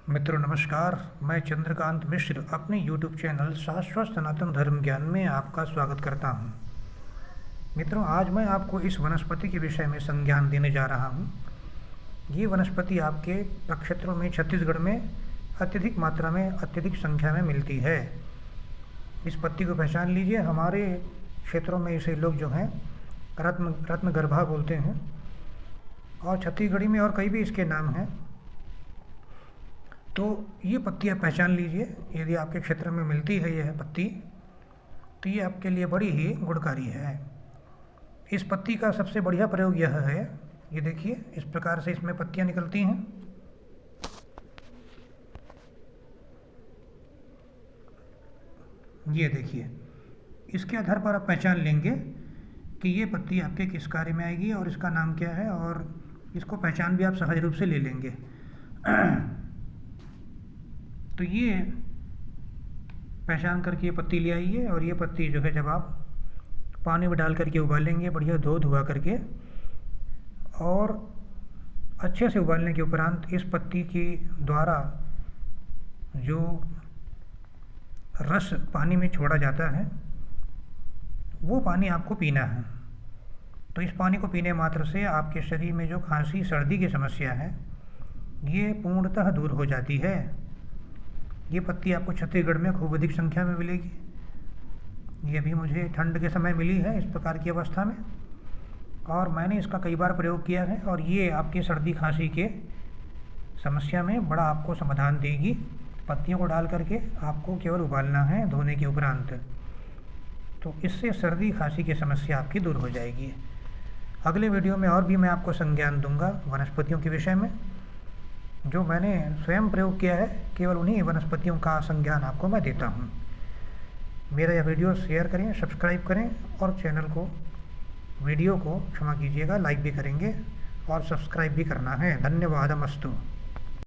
मित्रों नमस्कार। मैं चंद्रकांत मिश्र अपने YouTube चैनल शाश्वत सनातन धर्म ज्ञान में आपका स्वागत करता हूं। मित्रों, आज मैं आपको इस वनस्पति के विषय में संज्ञान देने जा रहा हूं। ये वनस्पति आपके प्रक्षेत्रों में छत्तीसगढ़ में अत्यधिक मात्रा में अत्यधिक संख्या में मिलती है। इस पत्ती को पहचान लीजिए। हमारे क्षेत्रों में इसे लोग जो हैं रत्नगर्भा बोलते हैं और छत्तीसगढ़ी में और कई भी इसके नाम हैं। तो ये पत्ती आप पहचान लीजिए। यदि आपके क्षेत्र में मिलती है यह पत्ती तो ये आपके लिए बड़ी ही गुणकारी है। इस पत्ती का सबसे बढ़िया प्रयोग यह है, ये देखिए इस प्रकार से इसमें पत्तियां निकलती हैं। ये देखिए, इसके आधार पर आप पहचान लेंगे कि ये पत्ती आपके किस कार्य में आएगी और इसका नाम क्या है, और इसको पहचान भी आप सहज रूप से ले लेंगे। तो ये पहचान करके ये पत्ती ले आइए, और ये पत्ती जो है जब आप पानी में डाल करके उबालेंगे बढ़िया धुआ करके, और अच्छे से उबालने के उपरांत इस पत्ती के द्वारा जो रस पानी में छोड़ा जाता है वो पानी आपको पीना है। तो इस पानी को पीने मात्र से आपके शरीर में जो खांसी सर्दी की समस्या है ये पूर्णतः दूर हो जाती है। ये पत्ती आपको छत्तीसगढ़ में खूब अधिक संख्या में मिलेगी। ये भी मुझे ठंड के समय मिली है इस प्रकार की अवस्था में, और मैंने इसका कई बार प्रयोग किया है, और ये आपकी सर्दी खांसी के समस्या में बड़ा आपको समाधान देगी। पत्तियों को डाल करके आपको केवल उबालना है धोने के उपरांत, तो इससे सर्दी खांसी की समस्या आपकी दूर हो जाएगी। अगले वीडियो में और भी मैं आपको संज्ञान दूंगा वनस्पतियों के विषय में, जो मैंने स्वयं प्रयोग किया है। केवल उन्हीं वनस्पतियों का संज्ञान आपको मैं देता हूँ। मेरा यह वीडियो शेयर करें, सब्सक्राइब करें, और चैनल को वीडियो को क्षमा कीजिएगा लाइक भी करेंगे और सब्सक्राइब भी करना है। धन्यवाद। अस्तु।